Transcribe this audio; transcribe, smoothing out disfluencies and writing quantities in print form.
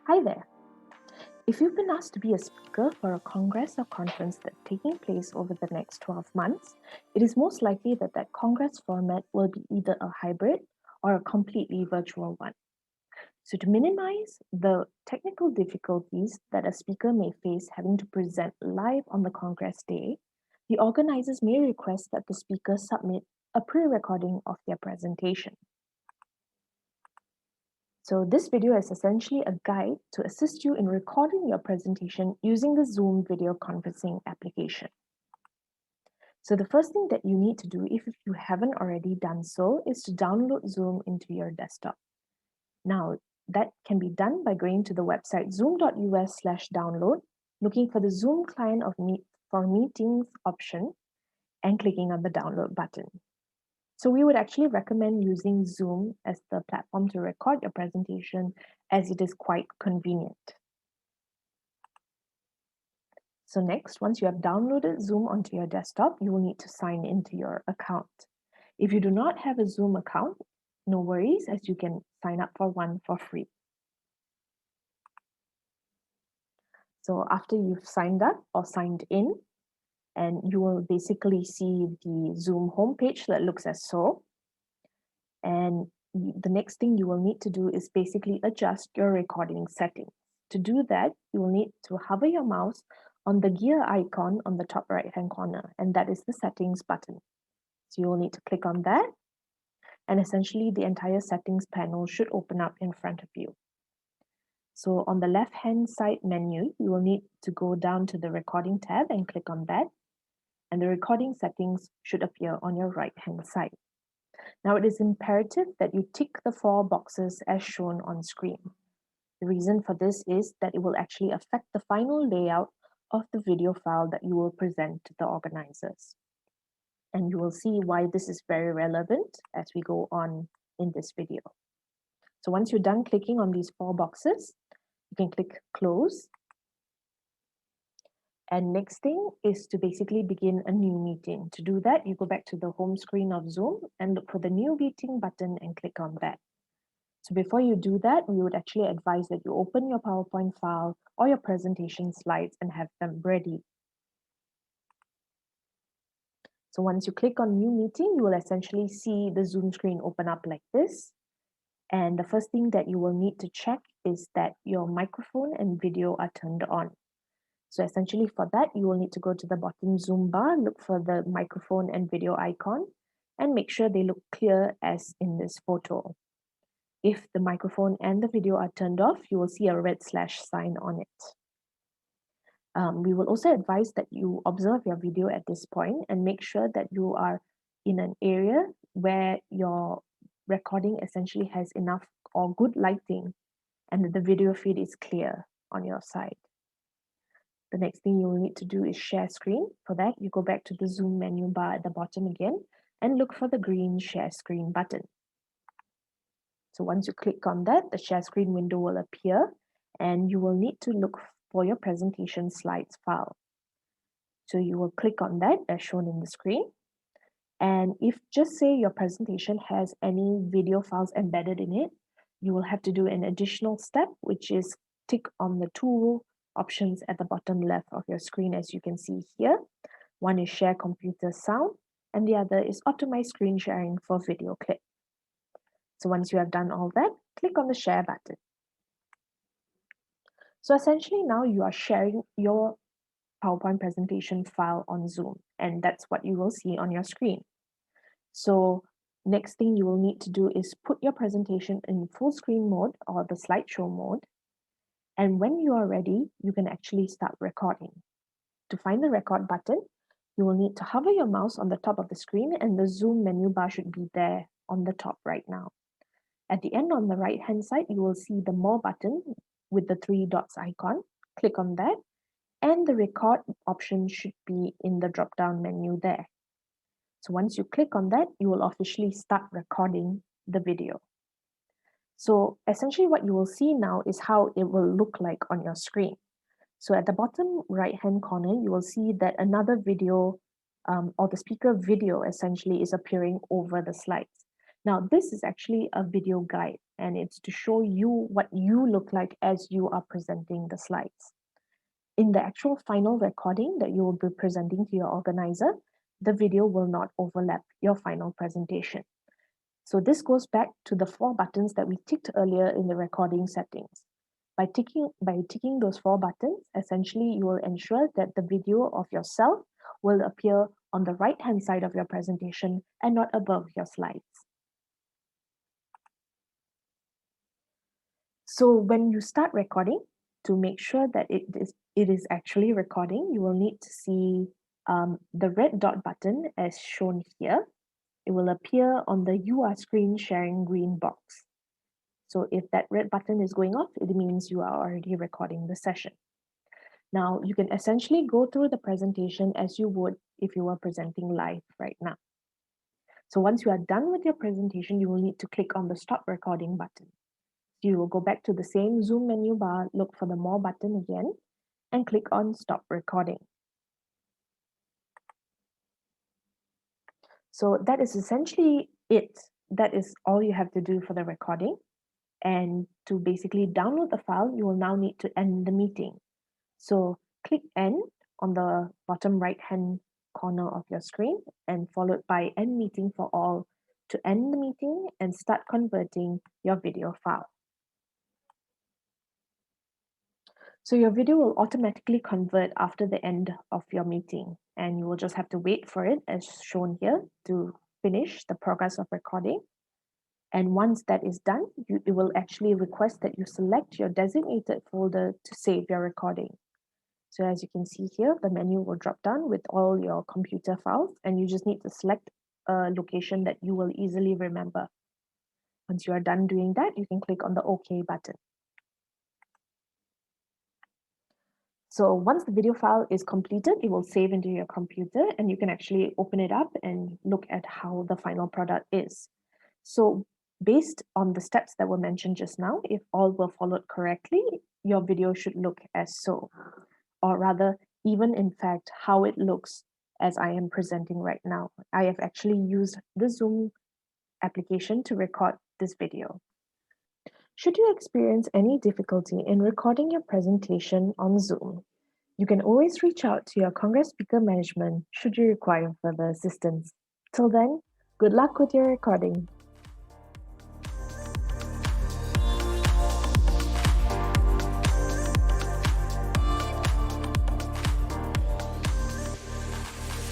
Hi there. If you've been asked to be a speaker for a congress or conference that's taking place over the next 12 months, it is most likely that that congress format will be either a hybrid or a completely virtual one. So, to minimize the technical difficulties that a speaker may face having to present live on the congress day, the organizers may request that the speaker submit a pre recording of their presentation. So this video is essentially a guide to assist you in recording your presentation using the Zoom video conferencing application. So the first thing that you need to do, if you haven't already done so, is to download Zoom into your desktop. Now, that can be done by going to the website zoom.us/download, looking for the Zoom client for meetings option, and clicking on the download button. So we would actually recommend using Zoom as the platform to record your presentation, as it is quite convenient. So next, once you have downloaded Zoom onto your desktop, you will need to sign into your account. If you do not have a Zoom account, no worries, as you can sign up for one for free. So after you've signed up or signed in, and you will basically see the Zoom homepage that looks as so. And the next thing you will need to do is basically adjust your recording settings. To do that, you will need to hover your mouse on the gear icon on the top right-hand corner, and that is the settings button. So you will need to click on that, and essentially the entire settings panel should open up in front of you. So on the left-hand side menu, you will need to go down to the recording tab and click on that, and the recording settings should appear on your right-hand side. Now, it is imperative that you tick the 4 boxes as shown on screen. The reason for this is that it will actually affect the final layout of the video file that you will present to the organizers. And you will see why this is very relevant as we go on in this video. So once you're done clicking on these 4 boxes, you can click close. And next thing is to basically begin a new meeting. To do that, you go back to the home screen of Zoom and look for the new meeting button and click on that. So before you do that, we would actually advise that you open your PowerPoint file or your presentation slides and have them ready. So once you click on new meeting, you will essentially see the Zoom screen open up like this. And the first thing that you will need to check is that your microphone and video are turned on. So essentially for that, you will need to go to the bottom Zoom bar, look for the microphone and video icon, and make sure they look clear as in this photo. If the microphone and the video are turned off, you will see a red slash sign on it. We will also advise that you observe your video at this point and make sure that you are in an area where your recording essentially has enough or good lighting and that the video feed is clear on your side. The next thing you will need to do is share screen. For that, you go back to the Zoom menu bar at the bottom again and look for the green share screen button. So once you click on that, the share screen window will appear and you will need to look for your presentation slides file. So you will click on that as shown in the screen. And if just say your presentation has any video files embedded in it, you will have to do an additional step, which is tick on the two options at the bottom left of your screen, as you can see here. One is share computer sound, and the other is optimize screen sharing for video clip. So once you have done all that, click on the share button. So essentially now you are sharing your PowerPoint presentation file on Zoom, and that's what you will see on your screen. So next thing you will need to do is put your presentation in full screen mode or the slideshow mode. And when you are ready, you can actually start recording. To find the record button, you will need to hover your mouse on the top of the screen and the Zoom menu bar should be there on the top right now. At the end on the right hand side, you will see the more button with the 3 dots icon. Click on that and the record option should be in the drop down menu there. So once you click on that, you will officially start recording the video. So essentially what you will see now is how it will look like on your screen. So at the bottom right-hand corner, you will see that another video or the speaker video essentially is appearing over the slides. Now, this is actually a video guide, and it's to show you what you look like as you are presenting the slides. In the actual final recording that you will be presenting to your organizer, the video will not overlap your final presentation. So this goes back to the 4 buttons that we ticked earlier in the recording settings. By ticking those 4 buttons, essentially you will ensure that the video of yourself will appear on the right-hand side of your presentation and not above your slides. So when you start recording, to make sure that it is actually recording, you will need to see the red dot button as shown here. It will appear on the "You are screen sharing" green box. So if that red button is going off, it means you are already recording the session. Now, you can essentially go through the presentation as you would if you were presenting live right now. So once you are done with your presentation, you will need to click on the Stop Recording button. You will go back to the same Zoom menu bar, look for the More button again, and click on Stop Recording. So that is essentially it. That is all you have to do for the recording. And to basically download the file, you will now need to end the meeting. So click End on the bottom right-hand corner of your screen and followed by End Meeting for All to end the meeting and start converting your video file. So your video will automatically convert after the end of your meeting, and you will just have to wait for it as shown here to finish the progress of recording. And once that is done, it will actually request that you select your designated folder to save your recording. So as you can see here, the menu will drop down with all your computer files, and you just need to select a location that you will easily remember. Once you are done doing that, you can click on the OK button. So once the video file is completed, it will save into your computer and you can actually open it up and look at how the final product is. So based on the steps that were mentioned just now, if all were followed correctly, your video should look as so. Or rather, even in fact, how it looks as I am presenting right now. I have actually used the Zoom application to record this video. Should you experience any difficulty in recording your presentation on Zoom, you can always reach out to your Congress Speaker Management should you require further assistance. Till then, good luck with your recording.